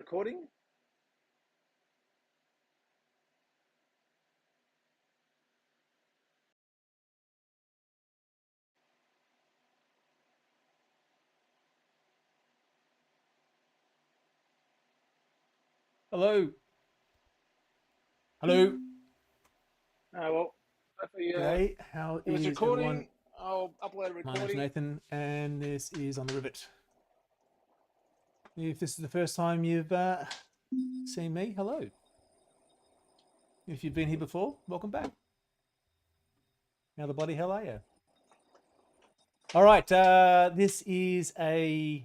recording? Hello. Hello. Well, hopefully, G'day. How if it's is everyone? recording, I'll upload a My name's recording. Nathan, and this is On the Rivet. If this is the first time you've seen me, hello. If you've been here before, welcome back. How the bloody hell are you? All right. This is a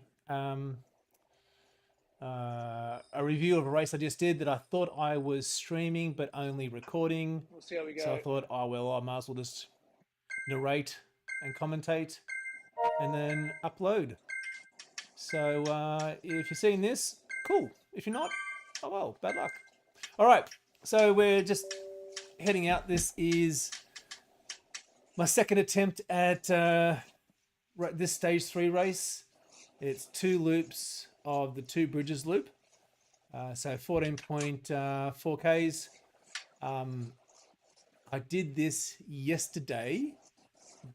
review of a race I just did that I thought I was streaming, but only recording. We'll see how we So I go. thought, oh well, I might as well just narrate and commentate, and then upload. So if you're seeing this, cool. If you're not, oh well, bad luck. All right, so we're just heading out. This is my second attempt at this stage 3 race. It's 2 loops of the 2 bridges loop. So 14.4 Ks. I did this yesterday,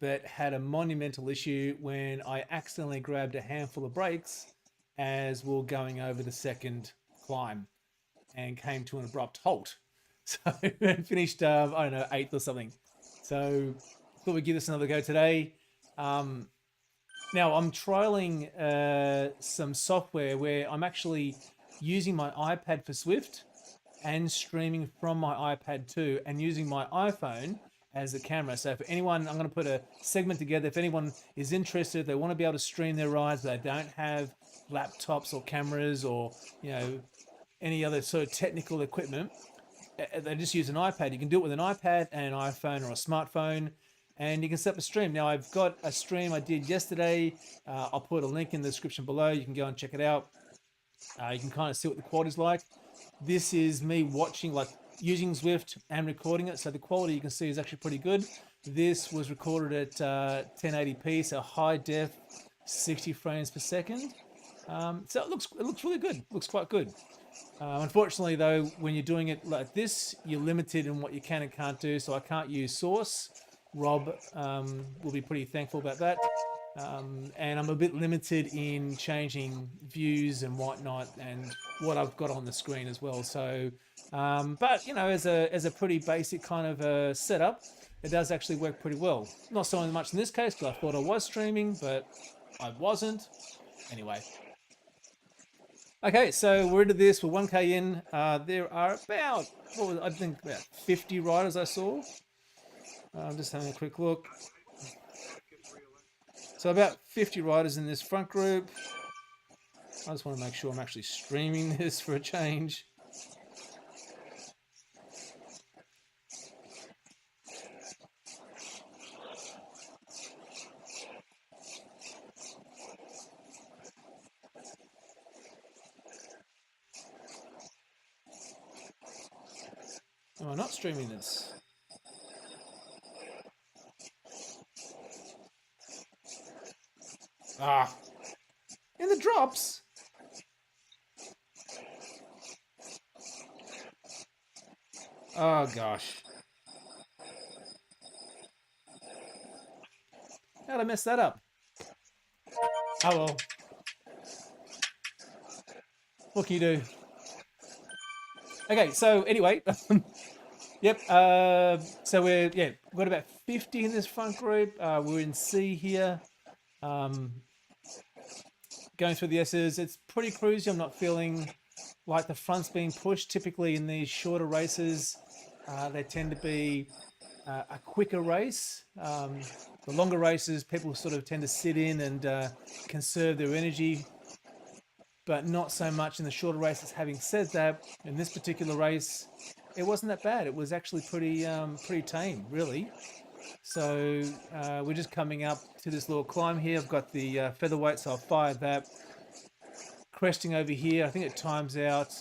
but had a monumental issue when I accidentally grabbed a handful of brakes as we were going over the second climb and came to an abrupt halt. So finished, I don't know, 8th or something. So thought we'd give this another go today. Now I'm trialing some software where I'm actually using my iPad for Swift and streaming from my iPad too, and using my iPhone as a camera. So for anyone, I'm going to put a segment together. If anyone is interested, they want to be able to stream their rides, they don't have laptops or cameras or, you know, any other sort of technical equipment, they just use an iPad. You can do it with an iPad and an iPhone or a smartphone, and you can set up a stream. Now I've got a stream I did yesterday. I'll put a link in the description below. You can go and check it out. You can kind of see what the quality's like. This is me watching, like using Zwift and recording it. So the quality you can see is actually pretty good. This was recorded at 1080p, so high def, 60 frames per second. So it looks really good. It looks quite good. Unfortunately, though, when you're doing it like this, you're limited in what you can and can't do. So I can't use Source. Rob will be pretty thankful about that. And I'm a bit limited in changing views and whatnot, and what I've got on the screen as well. So, but you know, as a pretty basic kind of setup, it does actually work pretty well. Not so much in this case because I thought I was streaming, but I wasn't. Anyway. Okay, so we're into this. We're 1K in. There are about, I think about 50 riders I saw. I'm just having a quick look. So about 50 riders in this front group. I just want to make sure I'm actually streaming this for a change. Am I not streaming this? Ah, in the drops. Oh gosh. How'd I mess that up? Oh well. What can you do? Okay, so anyway, yep. So we've got about 50 in this front group. We're in C here. Going through the S's, it's pretty cruisy. I'm not feeling like the front's being pushed. Typically in these shorter races, they tend to be a quicker race. The longer races, people sort of tend to sit in and conserve their energy, but not so much in the shorter races. Having said that, in this particular race, it wasn't that bad. It was actually pretty tame, really. So we're just coming up to this little climb here. I've got the featherweight, so I'll fire that. Cresting over here, I think it times out.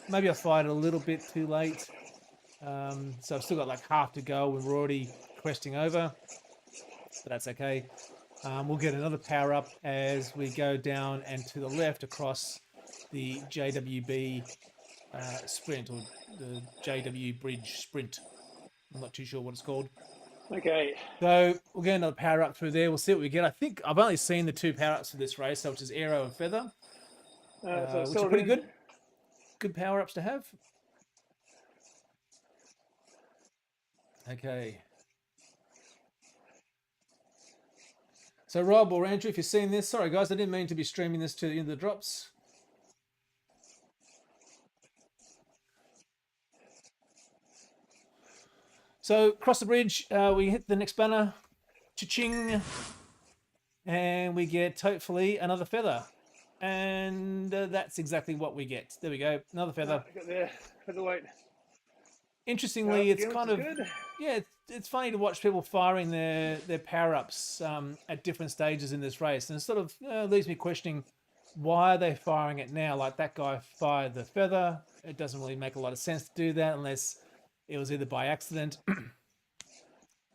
Maybe I fired it a little bit too late. So I've still got like half to go and we're already cresting over. But that's okay. We'll get another power up as we go down and to the left across the JWB sprint, or the JW Bridge sprint. I'm not too sure what it's called. Okay. So we'll get another power up through there. We'll see what we get. I think I've only seen the 2 power ups for this race, which is Aero and Feather, So which are settled pretty in. good. Good power ups to have. Okay. So Rob or Andrew, if you've seen this, sorry guys, I didn't mean to be streaming this to the end of the drops. So across the bridge, we hit the next banner, cha-ching, and we get hopefully another feather. And that's exactly what we get. There we go, another feather. Got there. Featherweight. Interestingly, it's Again, kind which of, is good. yeah, it's funny to watch people firing their power-ups at different stages in this race. And it sort of leaves me questioning, why are they firing it now? Like that guy fired the feather. It doesn't really make a lot of sense to do that unless it was either by accident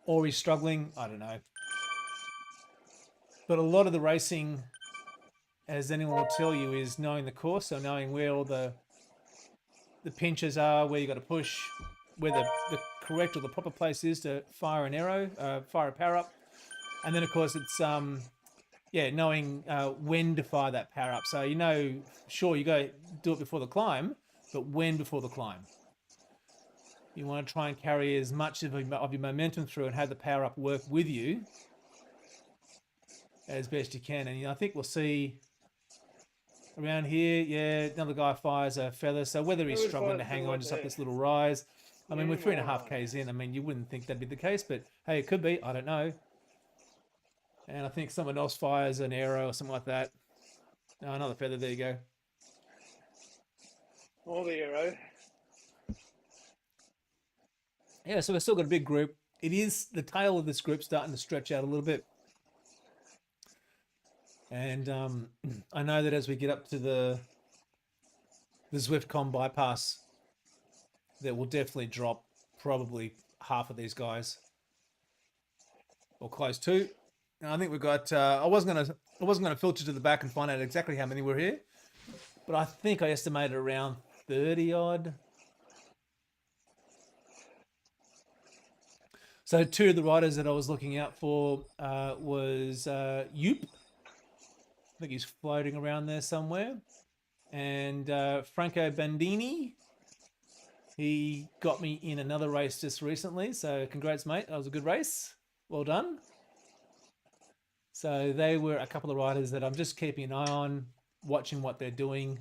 or he's struggling. I don't know. But a lot of the racing, as anyone will tell you, is knowing the course, so knowing where all the pinches are, where you got to push, where the correct or the proper place is to fire an arrow, fire a power up, and then of course it's knowing when to fire that power up. So sure, you go do it before the climb, but when before the climb? You want to try and carry as much of your momentum through and have the power up work with you as best you can. And I think we'll see around here, yeah, another guy fires a feather. So whether he's struggling to hang on just up this little rise, I mean, we're 3.5 Ks in. I mean, you wouldn't think that'd be the case, but hey, it could be. I don't know. And I think someone else fires an arrow or something like that. Oh, another feather. There you go. All the arrow. Yeah, so we've still got a big group. It is the tail of this group starting to stretch out a little bit. And I know that as we get up to the Zwiftcom bypass, that will definitely drop probably half of these guys, or close to. And I think we've got. I wasn't gonna filter to the back and find out exactly how many were here, but I think I estimated around 30 odd. So 2 of the riders that I was looking out for was Yoop. I think he's floating around there somewhere. And Franco Bandini. He got me in another race just recently. So congrats, mate. That was a good race. Well done. So they were a couple of riders that I'm just keeping an eye on, watching what they're doing.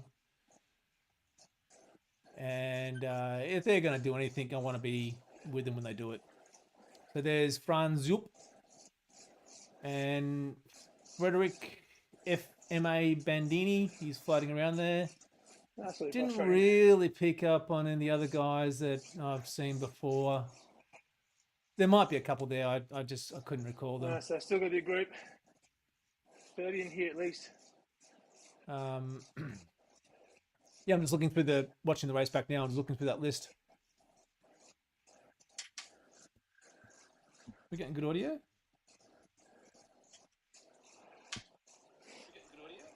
And if they're going to do anything, I want to be with them when they do it. So there's Franz Zup and Frederick FMA Bandini. He's floating around there. Didn't really pick up on any other guys that I've seen before. There might be a couple there. I couldn't recall them. So still got your group. 30 in here at least. Yeah, I'm just looking through watching the race back now. I'm just looking through that list. We're getting good audio?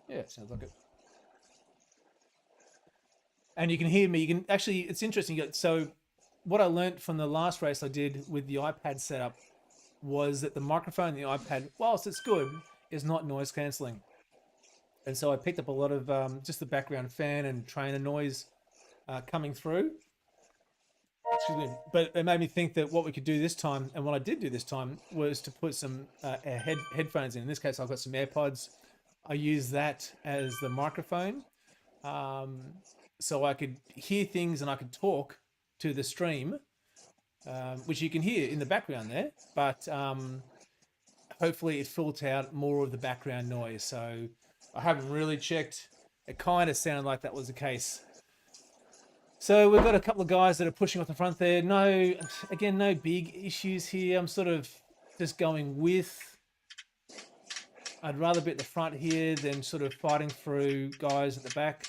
Yeah, sounds like it. And you can hear me. You can actually, it's interesting. So what I learned from the last race I did with the iPad setup was that the microphone in the iPad, whilst it's good, is not noise cancelling. And so I picked up a lot of just the background fan and trainer noise coming through. Excuse me. But it made me think that what we could do this time, and what I did do this time, was to put some headphones in. In this case, I've got some AirPods. I use that as the microphone, so I could hear things and I could talk to the stream, which you can hear in the background there. But hopefully it filtered out more of the background noise. So I haven't really checked. It kind of sounded like that was the case. So we've got a couple of guys that are pushing off the front there. No big issues here. I'm sort of just going with. I'd rather be at the front here than sort of fighting through guys at the back.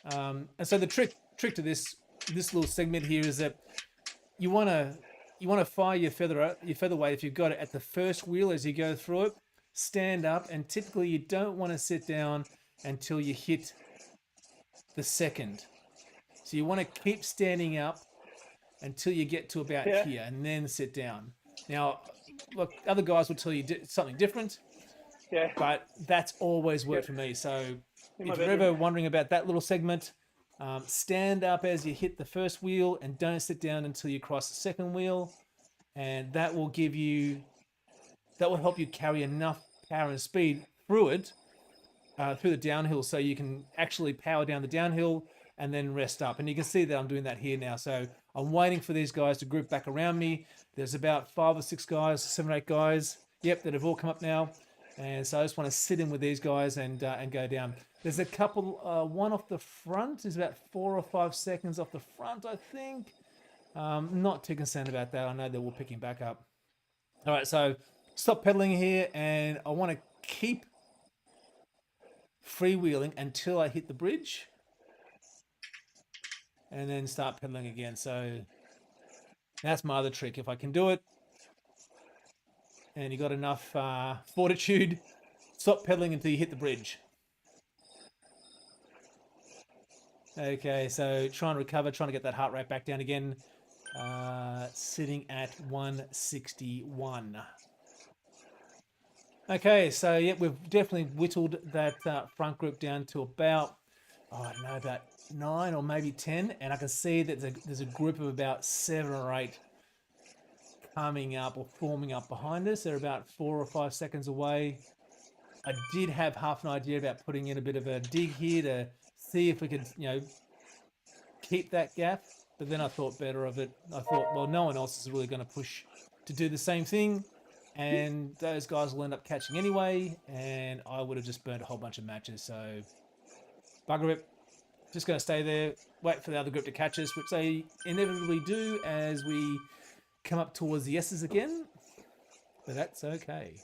And so the trick to this little segment here is that you want to fire your featherweight if you've got it at the first wheel as you go through it. stand up, and typically you don't want to sit down until you hit the second. So you want to keep standing up until you get to about here and then sit down. Now, look, other guys will tell you something different, but that's always worked for me. So if you're ever wondering about that little segment, stand up as you hit the first wheel and don't sit down until you cross the second wheel. And that will help you carry enough power and speed through it, through the downhill, so you can actually power down the downhill and then rest up. And you can see that I'm doing that here now. So I'm waiting for these guys to group back around me. There's about 5 or 6 guys, 7 or 8 guys, that have all come up now. And so I just want to sit in with these guys and go down. There's a couple, one off the front is about 4 or 5 seconds off the front, I think. Not too concerned about that. I know they're all picking back up. All right, so stop pedaling here, and I want to keep freewheeling until I hit the bridge, and then start pedaling again. So that's my other trick. If I can do it, and you got enough fortitude, stop pedaling until you hit the bridge. Okay, so try and recover, trying to get that heart rate back down again. Sitting at 161. Okay, so yeah, we've definitely whittled that front group down to about, about 9 or maybe 10, and I can see that there's a group of about 7 or 8 coming up or forming up behind us. They're about 4 or 5 seconds away. I did have half an idea about putting in a bit of a dig here to see if we could, keep that gap. But then I thought better of it. I thought, well, no one else is really going to push to do the same thing, and those guys will end up catching anyway, and I would have just burnt a whole bunch of matches. So bugger it. Just going to stay there, wait for the other group to catch us, which they inevitably do as we come up towards the S's again. But that's okay.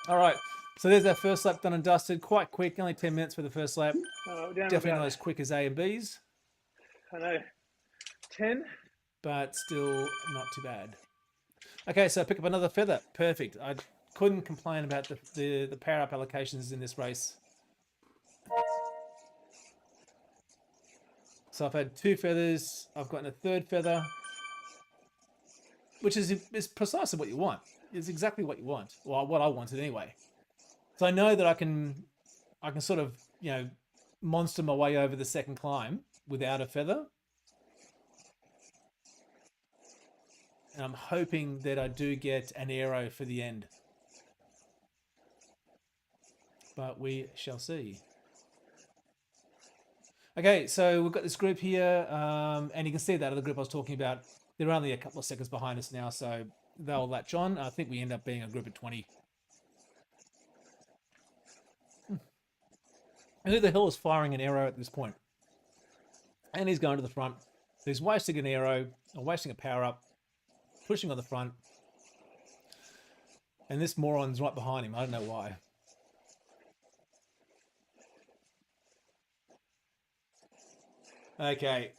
All right. So there's our first lap done and dusted. Quite quick, only 10 minutes for the first lap. Definitely not as quick as A and B's. I know. 10. But still not too bad. Okay, so pick up another feather. Perfect. I couldn't complain about the power up allocations in this race. So I've had 2 feathers. I've gotten a 3rd feather, which is precisely what you want. It's exactly what you want. Well, what I wanted anyway. So I know that I can sort of, monster my way over the second climb without a feather. And I'm hoping that I do get an aero for the end. But we shall see. Okay, so we've got this group here, and you can see that other group I was talking about. They're only a couple of seconds behind us now, so they'll latch on. I think we end up being a group of 20. And who the hell is firing an arrow at this point? And he's going to the front. So he's wasting an arrow, or wasting a power-up, pushing on the front. And this moron's right behind him. I don't know why. Okay.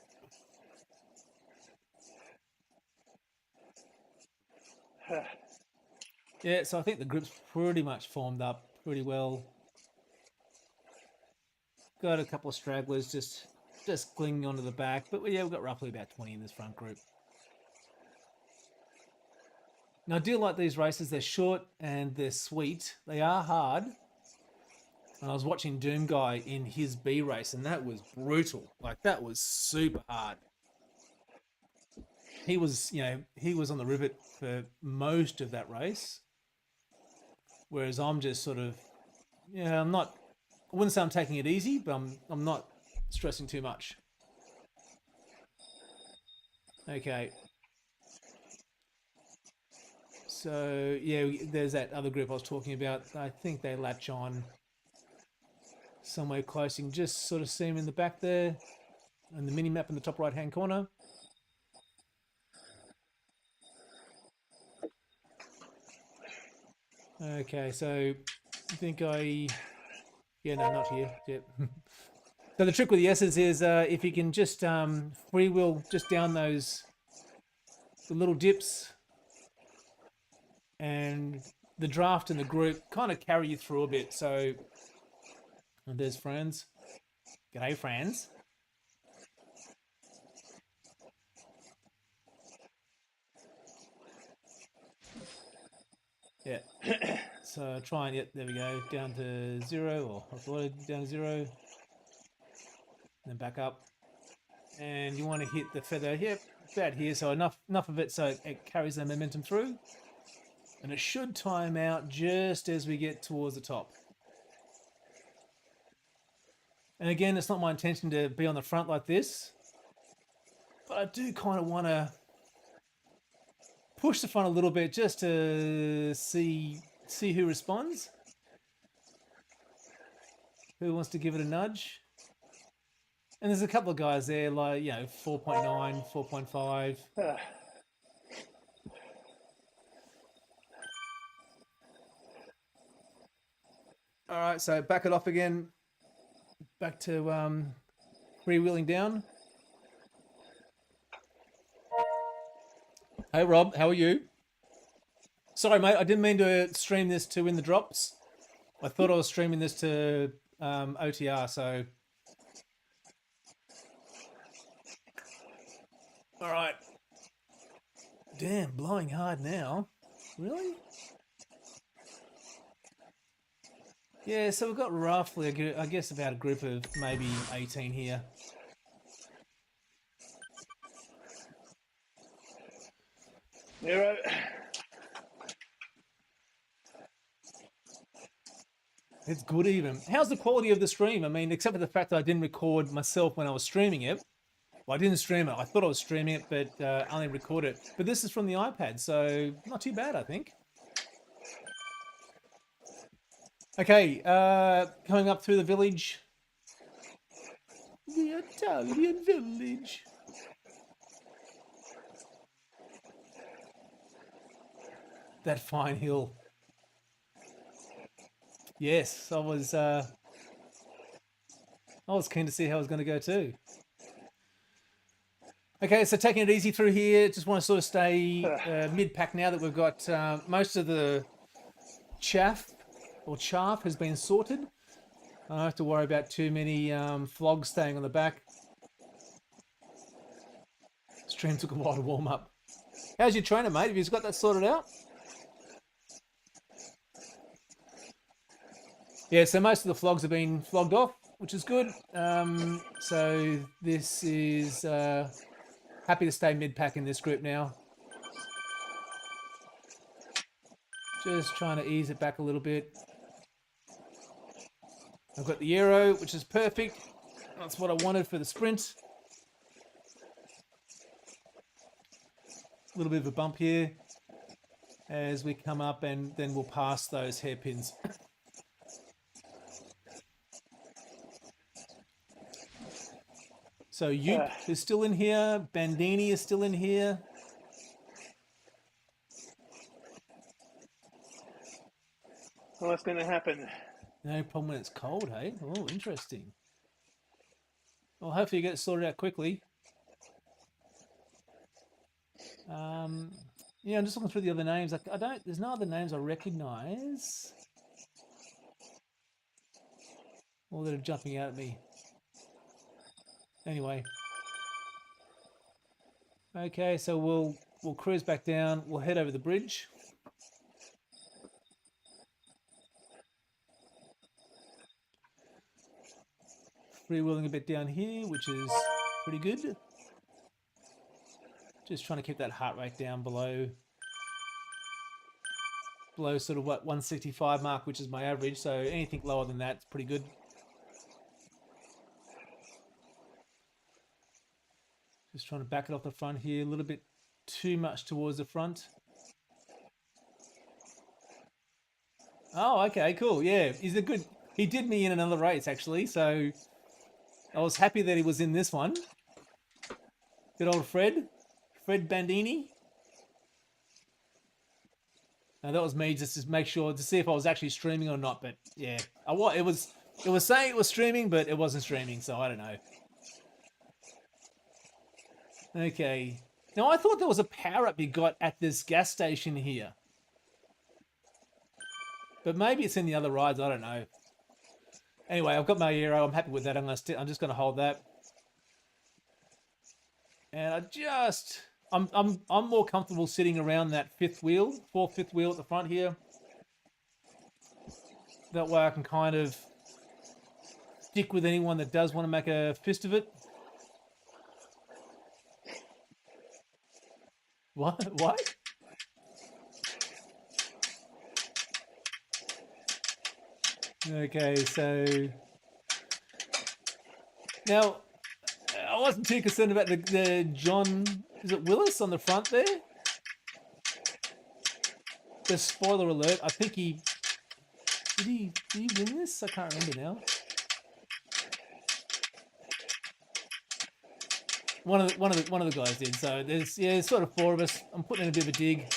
Yeah, so I think the group's pretty much formed up pretty well. Got a couple of stragglers just clinging onto the back. But yeah, we've got roughly about 20 in this front group. Now, I do like these races. They're short and they're sweet. They are hard. And I was watching Doom Guy in his B race, and that was brutal. Like, that was super hard. He was, he was on the rivet for most of that race. Whereas I'm just sort of, I wouldn't say I'm taking it easy, but I'm not stressing too much. Okay. So, yeah, there's that other group I was talking about. I think they latch on somewhere close. You can just sort of see them in the back there, and the mini-map in the top right-hand corner. Okay, so I think yeah, no, not here. Yep. So the trick with the S's is if you can just freewheel just down the little dips and the draft and the group kind of carry you through a bit. So and there's Franz. G'day, Franz. Yeah. So try and, there we go, down to 0, or I thought down to 0. Then back up. And you want to hit the feather, yep, about here. So enough of it so it carries the momentum through. And it should time out just as we get towards the top. And again, it's not my intention to be on the front like this, but I do kind of want to push the front a little bit just to see who responds. Who wants to give it a nudge? And there's a couple of guys there, like, 4.9, 4.5. All right, so back it off again. Back to freewheeling down. Hey, Rob, how are you? Sorry, mate, I didn't mean to stream this to win the drops. I thought I was streaming this to OTR, so... All right. Damn, blowing hard now. Really? Yeah, so we've got roughly, I guess, about a group of maybe 18 here. Nero. It's good even. How's the quality of the stream? I mean, except for the fact that I didn't record myself when I was streaming it. Well, I didn't stream it. I thought I was streaming it, but only record it. But this is from the iPad, so not too bad, I think. Okay, coming up through the village. The Italian village. That fine hill. Yes, I was keen to see how it was going to go too. Okay, so taking it easy through here. Just want to sort of stay mid-pack now that we've got most of the chaff has been sorted. I don't have to worry about too many flogs staying on the back. Stream took a while to warm up. How's your trainer, mate? Have you got that sorted out? Yeah, so most of the flogs have been flogged off, which is good. So this is happy to stay mid-pack in this group now. Just trying to ease it back a little bit. I've got the aero, which is perfect. That's what I wanted for the sprint. A little bit of a bump here as we come up, and then we'll pass those hairpins. So Yoop is still in here. Bandini is still in here. What's going to happen? No problem when it's cold, hey? Oh, interesting. Well, hopefully you get it sorted out quickly. Yeah, I'm just looking through the other names. There's no other names I recognize. Or that are jumping out at me. Anyway. Okay, so we'll cruise back down. We'll head over the bridge. Freewheeling a bit down here, which is pretty good. Just trying to keep that heart rate down below sort of what 165 mark, which is my average. So anything lower than that's pretty good. Just trying to back it off the front here, a little bit too much towards the front. Oh, okay, cool. Yeah, he's a good. He did me in another race actually, so I was happy that he was in this one. Good old Fred Bandini. Now that was me just to make sure to see if I was actually streaming or not. But yeah, it was saying it was streaming, but it wasn't streaming, so I don't know. Okay. Now I thought there was a power up you got at this gas station here. But maybe it's in the other rides. I don't know. Anyway, I've got my Aero. I'm happy with that. I'm just gonna hold that. And I'm more comfortable sitting around that fifth wheel at the front here. That way I can kind of stick with anyone that does want to make a fist of it. What? What? Okay, so now I wasn't too concerned about the John, is it Willis on the front there? The spoiler alert, I think did he win this? I can't remember now. One of the guys did. So there's sort of four of us. I'm putting in a bit of a dig.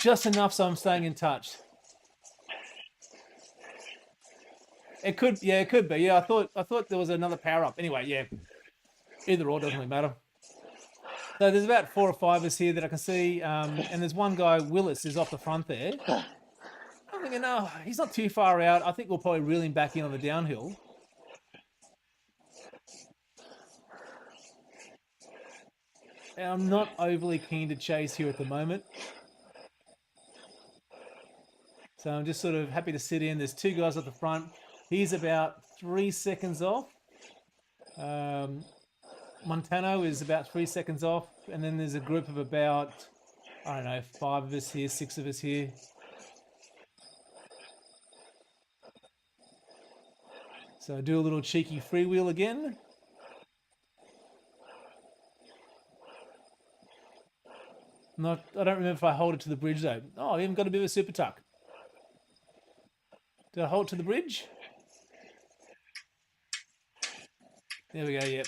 Just enough so I'm staying in touch. It could be. Yeah, I thought there was another power up. Anyway, yeah. Either or doesn't really matter. So there's about 4 or 5 of us here that I can see, and there's one guy, Willis, is off the front there. I'm thinking, no, he's not too far out. I think we'll probably reel him back in on the downhill. And I'm not overly keen to chase here at the moment. So I'm just sort of happy to sit in. There's 2 guys at the front. He's about 3 seconds off. Montano is about 3 seconds off. And then there's a group of about, I don't know, 5 of us here, 6 of us here. So I do a little cheeky freewheel again. I don't remember if I hold it to the bridge though. Oh, I even got a bit of a super tuck. Did I hold it to the bridge? There we go, yep.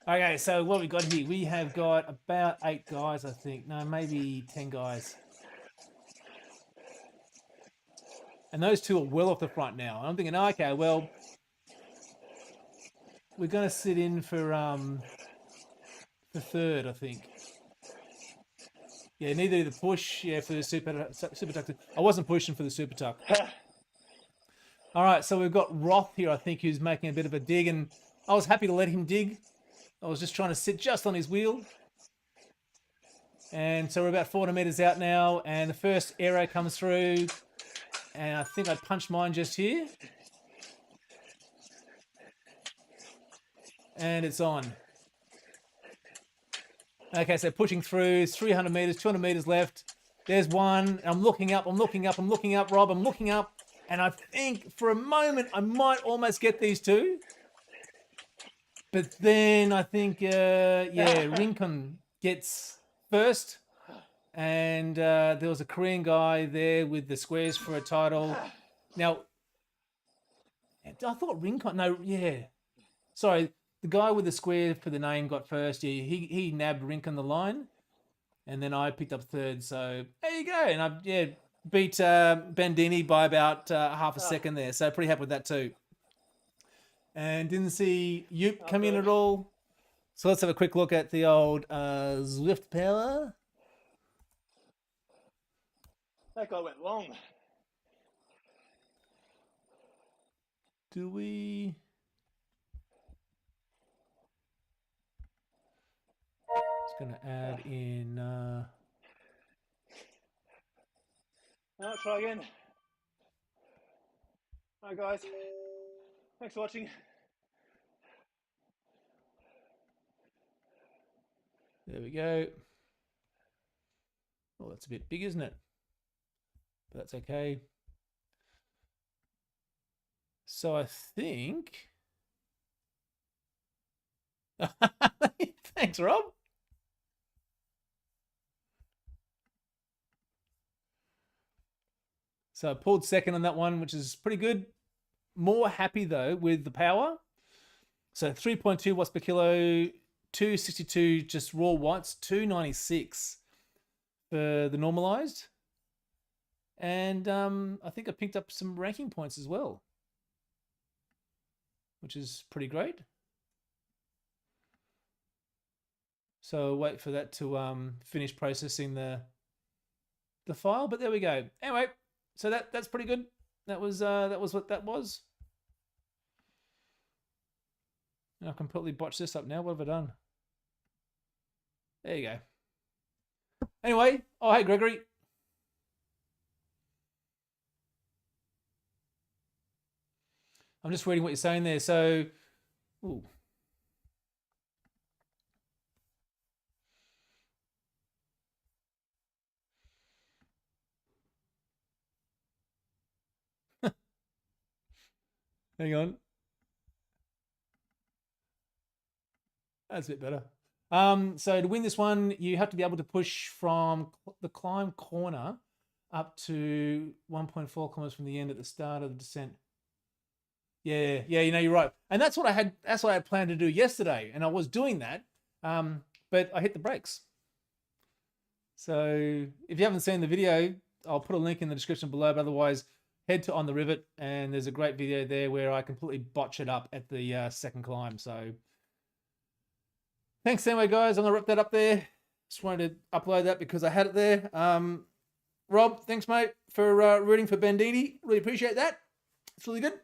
Okay, so what we got here? We have got about 8 guys, I think. No, maybe 10 guys. And those 2 are well off the front now. And I'm thinking, okay, well, we're going to sit in for third, I think. Yeah, neither the push, for the super tuck. I wasn't pushing for the super tuck. All right, so we've got Roth here, I think, who's making a bit of a dig, and I was happy to let him dig. I was just trying to sit just on his wheel. And so we're about 400 meters out now, and the first aero comes through, and I think I punched mine just here. And it's on. Okay, so pushing through, 300 meters, 200 meters left. There's one. I'm looking up, Rob. I'm looking up. And I think for a moment I might almost get these 2. But then I think, Rincon gets first. And there was a Korean guy there with the squares for a title. Now, I thought Rincon, no, yeah. Sorry, the guy with the square for the name got first. Yeah, he nabbed Rincon the line. And then I picked up third. So there you go. And I beat Bandini by about half a second there. So pretty happy with that too. And didn't see Yoop come in at all. So let's have a quick look at the old Zwift Power. That guy went long. Do we? Just going to add in. Now try again. Hi guys. Thanks for watching. There we go. Oh, that's a bit big, isn't it? But that's okay. So I think. Thanks, Rob. So I pulled second on that one, which is pretty good. More happy though with the power. So 3.2 watts per kilo, 262 just raw watts, 296 for the normalized. And I think I picked up some ranking points as well, which is pretty great. So I'll wait for that to finish processing the file, but there we go. Anyway, So that's pretty good. That was what that was. I completely botched this up now. What have I done? There you go. Anyway, oh hey Gregory. I'm just reading what you're saying there. So, ooh. Hang on. That's a bit better. So to win this one, you have to be able to push from the climb corner up to 1.4 kilometers from the end at the start of the descent. Yeah, you're right. And that's what I had planned to do yesterday, and I was doing that. But I hit the brakes. So if you haven't seen the video, I'll put a link in the description below, but otherwise head to On the Rivet, and there's a great video there where I completely botch it up at the second climb. So thanks anyway, guys. I'm going to wrap that up there. Just wanted to upload that because I had it there. Rob, thanks, mate, for rooting for Bandini. Really appreciate that. It's really good.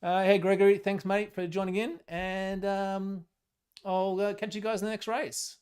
Hey, Gregory, thanks, mate, for joining in. And I'll catch you guys in the next race.